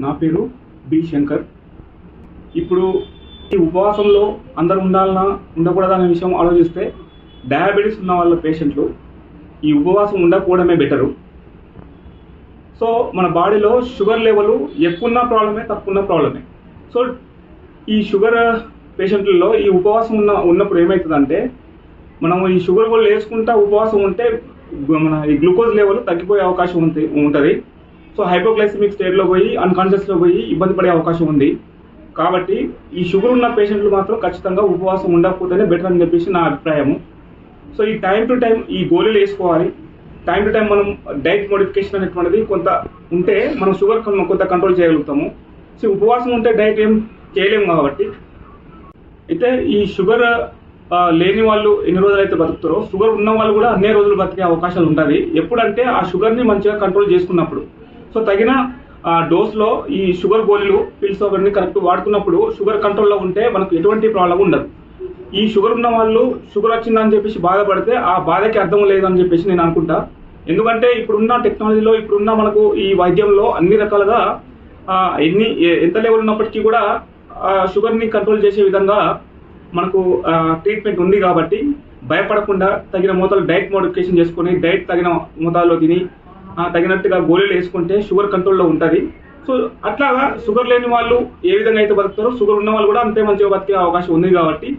నా పేరు బి శంకర్. ఇప్పుడు ఈ ఉపవాసంలో అందరూ ఉండాలన్నా ఉండకూడదా అనే విషయం ఆలోచిస్తే డయాబెటీస్ ఉన్న వాళ్ళ పేషెంట్లు ఈ ఉపవాసం ఉండకపోవడమే బెటరు. సో మన బాడీలో షుగర్ లెవెల్ ఎక్కువ ప్రాబ్లమే, తక్కువ ప్రాబ్లమే. సో ఈ షుగర్ పేషెంట్లలో ఈ ఉపవాసం ఉన్నప్పుడు ఏమవుతుందంటే, మనం ఈ షుగర్ కూడా వేసుకుంటా ఉపవాసం ఉంటే మన ఈ గ్లూకోజ్ లెవెల్ తగ్గిపోయే అవకాశం ఉంటుంది. సో హైపోగ్లైసిమిక్ స్టేట్లో పోయి అన్కాన్షియస్లో పోయి ఇబ్బంది పడే అవకాశం ఉంది. కాబట్టి ఈ షుగర్ ఉన్న పేషెంట్లు మాత్రం ఖచ్చితంగా ఉపవాసం ఉండకపోతేనే బెటర్ అని చెప్పేసి నా అభిప్రాయము. సో ఈ టైం టు టైం ఈ గోళీలు వేసుకోవాలి. టైం టు టైం మనం డైట్ మోడిఫికేషన్ అనేటువంటిది కొంత ఉంటే మనం షుగర్ కొంత కంట్రోల్ చేయగలుగుతాము. సో ఉపవాసం ఉంటే డైట్ ఏం చేయలేము కాబట్టి. అయితే ఈ షుగర్ లేని వాళ్ళు ఎన్ని రోజులు అయితే బతుకుతారో, షుగర్ ఉన్న వాళ్ళు కూడా అన్ని రోజులు బతికే అవకాశాలు ఉంటుంది. ఎప్పుడంటే ఆ షుగర్ని మంచిగా కంట్రోల్ చేసుకున్నప్పుడు. సో తగిన డోస్లో ఈ షుగర్ గోళీలు పిల్స్ అవన్నీ కరెక్ట్ వాడుతున్నప్పుడు షుగర్ కంట్రోల్లో ఉంటే మనకు ఎటువంటి ప్రాబ్లం ఉండదు. ఈ షుగర్ ఉన్న వాళ్ళు షుగర్ వచ్చిందని చెప్పేసి బాధపడితే ఆ బాధకి అర్థం లేదని చెప్పేసి నేను అనుకుంటా. ఎందుకంటే ఇప్పుడున్న టెక్నాలజీలో, ఇప్పుడున్న మనకు ఈ వైద్యంలో అన్ని రకాలుగా ఎంత లెవెల్ ఉన్నప్పటికీ కూడా షుగర్ని కంట్రోల్ చేసే విధంగా మనకు ట్రీట్మెంట్ ఉంది. కాబట్టి భయపడకుండా తగిన మోతాదులో డైట్ మోడిఫికేషన్ చేసుకొని డైట్ తగిన మోతాదులో తిని తగినట్టుగా గోళీలు వేసుకుంటే షుగర్ కంట్రోల్లో ఉంటుంది. సో అట్లాగా షుగర్ లేని వాళ్ళు ఏ విధంగా అయితే బతుకుతారో, షుగర్ ఉన్న వాళ్ళు కూడా అంతే మంచిగా బతికే అవకాశం ఉంది. కాబట్టి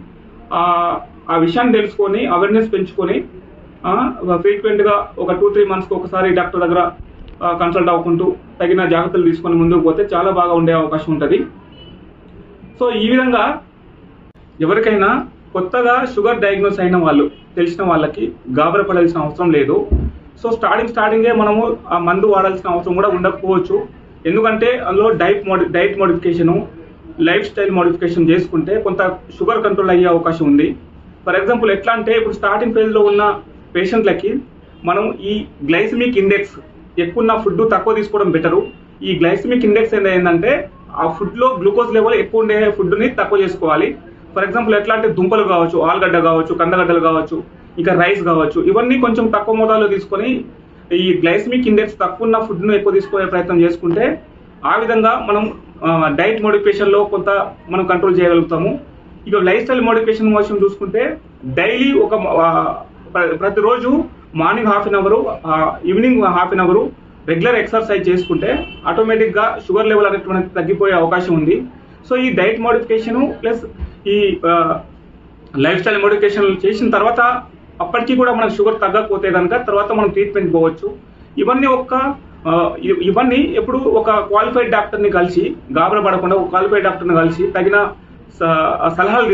ఆ విషయాన్ని తెలుసుకొని అవేర్నెస్ పెంచుకొని ఫ్రీక్వెంట్గా ఒక 2-3 monthsకి ఒకసారి డాక్టర్ దగ్గర కన్సల్ట్ అవ్వకుంటూ తగిన జాగ్రత్తలు తీసుకొని ముందుకు పోతే చాలా బాగా ఉండే అవకాశం ఉంటుంది. సో ఈ విధంగా ఎవరికైనా కొత్తగా షుగర్ డయాగ్నోస్ అయిన వాళ్ళు, తెలిసిన వాళ్ళకి గాబరపడాల్సిన అవసరం లేదు. సో స్టార్టింగే మనము ఆ మందు వాడాల్సిన అవసరం కూడా ఉండకపోవచ్చు. ఎందుకంటే అందులో diet modification, life style modification చేసుకుంటే కొంత షుగర్ కంట్రోల్ అయ్యే అవకాశం ఉంది. ఫర్ ఎగ్జాంపుల్ ఎట్లా అంటే, ఇప్పుడు స్టార్టింగ్ ఫేజ్లో ఉన్న పేషెంట్లకి మనం ఈ గ్లైసిమిక్ ఇండెక్స్ ఎక్కువ ఫుడ్ తక్కువ తీసుకోవడం బెటరు. ఈ గ్లైసిమిక్ ఇండెక్స్ ఏంటంటే ఆ ఫుడ్లో గ్లూకోజ్ లెవెల్ ఎక్కువ ఉండే ఫుడ్ని తక్కువ చేసుకోవాలి. ఫర్ ఎగ్జాంపుల్ ఎట్లా అంటే దుంపలు కావచ్చు, ఆలుగడ్డ కావచ్చు, కందగడ్డలు కావచ్చు, ఇంకా రైస్ కావచ్చు, ఇవన్నీ కొంచెం తక్కువ మోతాదులో తీసుకొని ఈ గ్లైసిమిక్ ఇండెక్స్ తక్కువ ఉన్న ఫుడ్ను ఎక్కువ తీసుకునే ప్రయత్నం చేసుకుంటే ఆ విధంగా మనం డైట్ మోడిఫికేషన్లో కొంత మనం కంట్రోల్ చేయగలుగుతాము. ఇక లైఫ్ స్టైల్ మోడిఫికేషన్ విషయం చూసుకుంటే డైలీ ప్రతిరోజు morning 1/2 hour, evening 1/2 hour regular exercise చేసుకుంటే ఆటోమేటిక్గా షుగర్ లెవెల్ అనేటువంటి తగ్గిపోయే అవకాశం ఉంది. సో ఈ డైట్ మోడిఫికేషను ప్లస్ ఈ లైఫ్ స్టైల్ మోడిఫికేషన్ చేసిన తర్వాత అప్పటికీ కూడా మనకు షుగర్ తగ్గకపోతే కనుక తర్వాత మనం ట్రీట్మెంట్ పోవచ్చు. ఇవన్నీ ఎప్పుడు ఒక క్వాలిఫైడ్ డాక్టర్ని కలిసి, గాబరపడకుండా ఒక క్వాలిఫైడ్ డాక్టర్ని కలిసి తగిన సలహాలు